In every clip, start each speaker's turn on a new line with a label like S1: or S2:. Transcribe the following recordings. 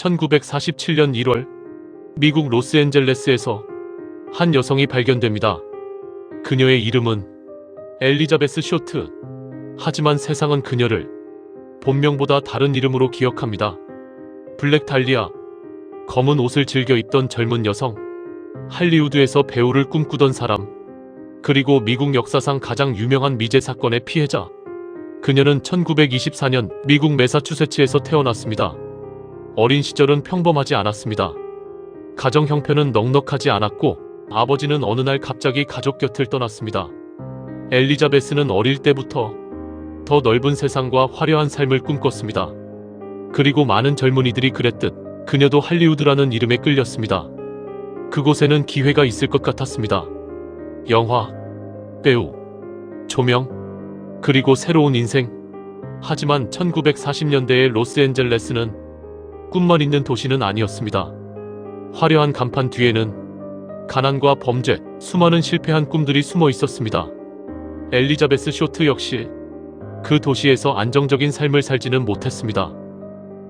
S1: 1947년 1월 미국 로스앤젤레스에서 한 여성이 발견됩니다. 그녀의 이름은 엘리자베스 쇼트. 하지만 세상은 그녀를 본명보다 다른 이름으로 기억합니다. 블랙 달리아. 검은 옷을 즐겨 입던 젊은 여성. 할리우드에서 배우를 꿈꾸던 사람. 그리고 미국 역사상 가장 유명한 미제 사건의 피해자. 그녀는 1924년 미국 매사추세츠에서 태어났습니다. 어린 시절은 평범하지 않았습니다. 가정 형편은 넉넉하지 않았고 아버지는 어느 날 갑자기 가족 곁을 떠났습니다. 엘리자베스는 어릴 때부터 더 넓은 세상과 화려한 삶을 꿈꿨습니다. 그리고 많은 젊은이들이 그랬듯 그녀도 할리우드라는 이름에 끌렸습니다. 그곳에는 기회가 있을 것 같았습니다. 영화, 배우, 조명, 그리고 새로운 인생. 하지만 1940년대의 로스앤젤레스는 꿈만 있는 도시는 아니었습니다. 화려한 간판 뒤에는 가난과 범죄, 수많은 실패한 꿈들이 숨어 있었습니다. 엘리자베스 쇼트 역시 그 도시에서 안정적인 삶을 살지는 못했습니다.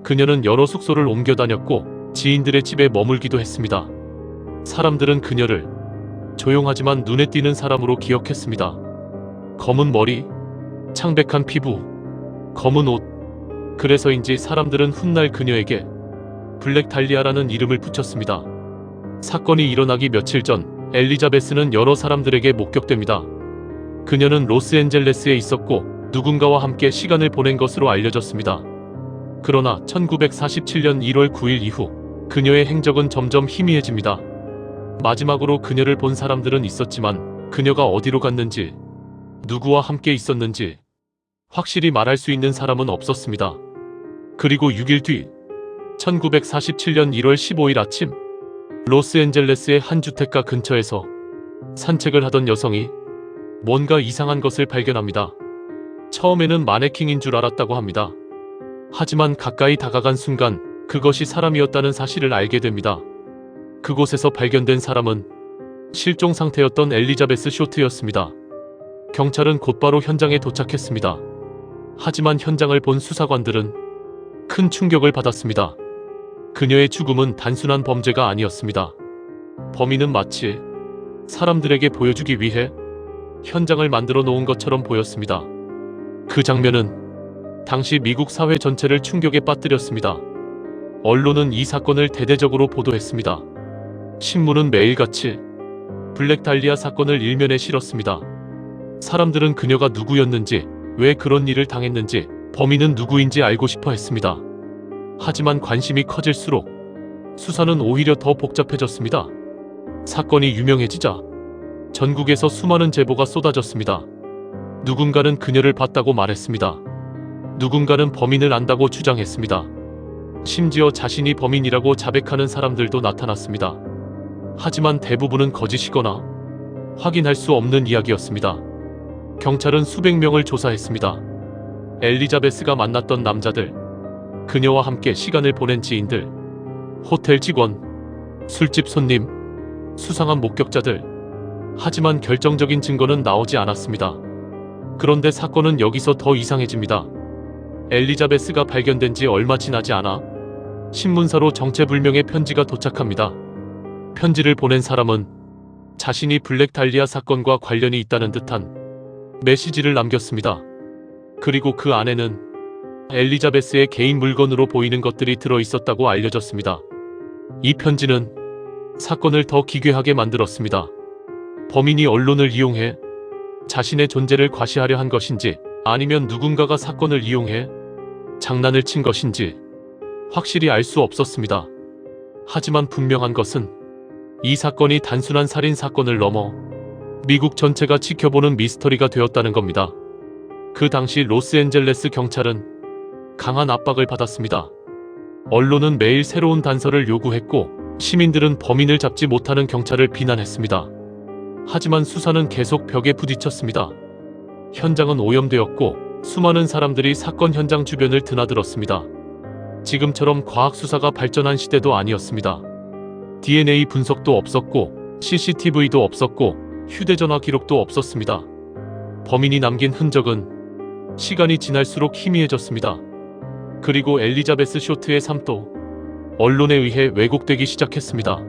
S1: 그녀는 여러 숙소를 옮겨 다녔고 지인들의 집에 머물기도 했습니다. 사람들은 그녀를 조용하지만 눈에 띄는 사람으로 기억했습니다. 검은 머리, 창백한 피부, 검은 옷. 그래서인지 사람들은 훗날 그녀에게 블랙 달리아라는 이름을 붙였습니다. 사건이 일어나기 며칠 전 엘리자베스는 여러 사람들에게 목격됩니다. 그녀는 로스앤젤레스에 있었고 누군가와 함께 시간을 보낸 것으로 알려졌습니다. 그러나 1947년 1월 9일 이후 그녀의 행적은 점점 희미해집니다. 마지막으로 그녀를 본 사람들은 있었지만 그녀가 어디로 갔는지, 누구와 함께 있었는지 확실히 말할 수 있는 사람은 없었습니다. 그리고 6일 뒤 1947년 1월 15일 아침 로스앤젤레스의 한 주택가 근처에서 산책을 하던 여성이 뭔가 이상한 것을 발견합니다. 처음에는 마네킹인 줄 알았다고 합니다. 하지만 가까이 다가간 순간 그것이 사람이었다는 사실을 알게 됩니다. 그곳에서 발견된 사람은 실종 상태였던 엘리자베스 쇼트였습니다. 경찰은 곧바로 현장에 도착했습니다. 하지만 현장을 본 수사관들은 큰 충격을 받았습니다. 그녀의 죽음은 단순한 범죄가 아니었습니다. 범인은 마치 사람들에게 보여주기 위해 현장을 만들어 놓은 것처럼 보였습니다. 그 장면은 당시 미국 사회 전체를 충격에 빠뜨렸습니다. 언론은 이 사건을 대대적으로 보도했습니다. 신문은 매일같이 블랙 달리아 사건을 일면에 실었습니다. 사람들은 그녀가 누구였는지, 왜 그런 일을 당했는지, 범인은 누구인지 알고 싶어 했습니다. 하지만 관심이 커질수록 수사는 오히려 더 복잡해졌습니다. 사건이 유명해지자 전국에서 수많은 제보가 쏟아졌습니다. 누군가는 그녀를 봤다고 말했습니다. 누군가는 범인을 안다고 주장했습니다. 심지어 자신이 범인이라고 자백하는 사람들도 나타났습니다. 하지만 대부분은 거짓이거나 확인할 수 없는 이야기였습니다. 경찰은 수백 명을 조사했습니다. 엘리자베스가 만났던 남자들, 그녀와 함께 시간을 보낸 지인들, 호텔 직원, 술집 손님, 수상한 목격자들. 하지만 결정적인 증거는 나오지 않았습니다. 그런데 사건은 여기서 더 이상해집니다. 엘리자베스가 발견된 지 얼마 지나지 않아 신문사로 정체불명의 편지가 도착합니다. 편지를 보낸 사람은 자신이 블랙 달리아 사건과 관련이 있다는 듯한 메시지를 남겼습니다. 그리고 그 안에는 엘리자베스의 개인 물건으로 보이는 것들이 들어있었다고 알려졌습니다. 이 편지는 사건을 더 기괴하게 만들었습니다. 범인이 언론을 이용해 자신의 존재를 과시하려 한 것인지, 아니면 누군가가 사건을 이용해 장난을 친 것인지 확실히 알 수 없었습니다. 하지만 분명한 것은 이 사건이 단순한 살인 사건을 넘어 미국 전체가 지켜보는 미스터리가 되었다는 겁니다. 그 당시 로스앤젤레스 경찰은 강한 압박을 받았습니다. 언론은 매일 새로운 단서를 요구했고 시민들은 범인을 잡지 못하는 경찰을 비난했습니다. 하지만 수사는 계속 벽에 부딪혔습니다. 현장은 오염되었고 수많은 사람들이 사건 현장 주변을 드나들었습니다. 지금처럼 과학수사가 발전한 시대도 아니었습니다. DNA 분석도 없었고 CCTV도 없었고 휴대전화 기록도 없었습니다. 범인이 남긴 흔적은 시간이 지날수록 희미해졌습니다. 그리고 엘리자베스 쇼트의 삶도 언론에 의해 왜곡되기 시작했습니다.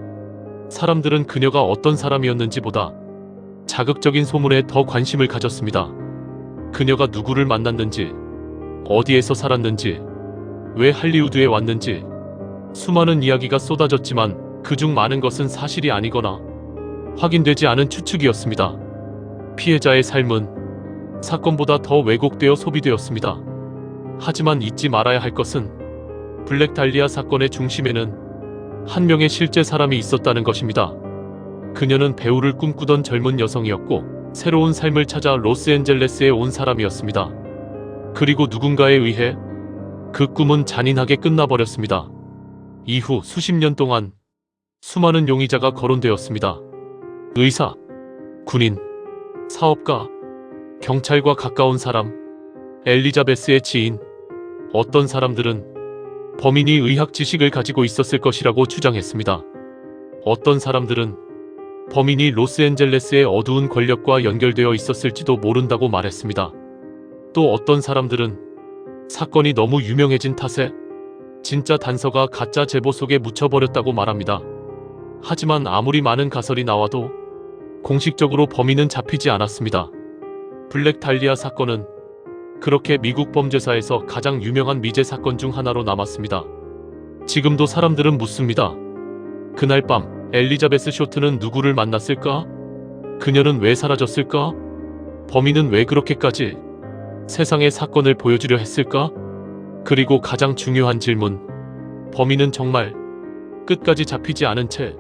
S1: 사람들은 그녀가 어떤 사람이었는지보다 자극적인 소문에 더 관심을 가졌습니다. 그녀가 누구를 만났는지, 어디에서 살았는지, 왜 할리우드에 왔는지 수많은 이야기가 쏟아졌지만 그중 많은 것은 사실이 아니거나 확인되지 않은 추측이었습니다. 피해자의 삶은 사건보다 더 왜곡되어 소비되었습니다. 하지만 잊지 말아야 할 것은 블랙 달리아 사건의 중심에는 한 명의 실제 사람이 있었다는 것입니다. 그녀는 배우를 꿈꾸던 젊은 여성이었고 새로운 삶을 찾아 로스앤젤레스에 온 사람이었습니다. 그리고 누군가에 의해 그 꿈은 잔인하게 끝나버렸습니다. 이후 수십 년 동안 수많은 용의자가 거론되었습니다. 의사, 군인, 사업가, 경찰과 가까운 사람, 엘리자베스의 지인, 어떤 사람들은 범인이 의학 지식을 가지고 있었을 것이라고 주장했습니다. 어떤 사람들은 범인이 로스앤젤레스의 어두운 권력과 연결되어 있었을지도 모른다고 말했습니다. 또 어떤 사람들은 사건이 너무 유명해진 탓에 진짜 단서가 가짜 제보 속에 묻혀버렸다고 말합니다. 하지만 아무리 많은 가설이 나와도 공식적으로 범인은 잡히지 않았습니다. 블랙 달리아 사건은 그렇게 미국 범죄사에서 가장 유명한 미제 사건 중 하나로 남았습니다. 지금도 사람들은 묻습니다. 그날 밤 엘리자베스 쇼트는 누구를 만났을까? 그녀는 왜 사라졌을까? 범인은 왜 그렇게까지 세상에 사건을 보여주려 했을까? 그리고 가장 중요한 질문, 범인은 정말 끝까지 잡히지 않은 채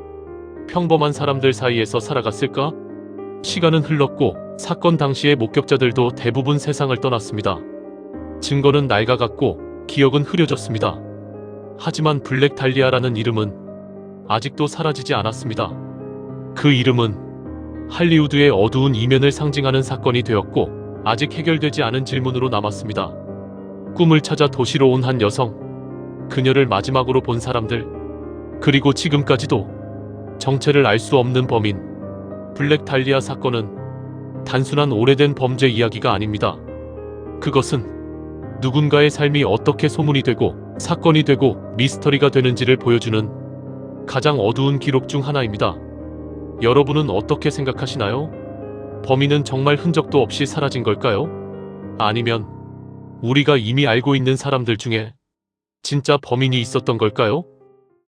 S1: 평범한 사람들 사이에서 살아갔을까? 시간은 흘렀고 사건 당시의 목격자들도 대부분 세상을 떠났습니다. 증거는 낡아갔고 기억은 흐려졌습니다. 하지만 블랙 달리아라는 이름은 아직도 사라지지 않았습니다. 그 이름은 할리우드의 어두운 이면을 상징하는 사건이 되었고 아직 해결되지 않은 질문으로 남았습니다. 꿈을 찾아 도시로 온 한 여성, 그녀를 마지막으로 본 사람들, 그리고 지금까지도 정체를 알 수 없는 범인. 블랙 달리아 사건은 단순한 오래된 범죄 이야기가 아닙니다. 그것은 누군가의 삶이 어떻게 소문이 되고 사건이 되고 미스터리가 되는지를 보여주는 가장 어두운 기록 중 하나입니다. 여러분은 어떻게 생각하시나요? 범인은 정말 흔적도 없이 사라진 걸까요? 아니면 우리가 이미 알고 있는 사람들 중에 진짜 범인이 있었던 걸까요?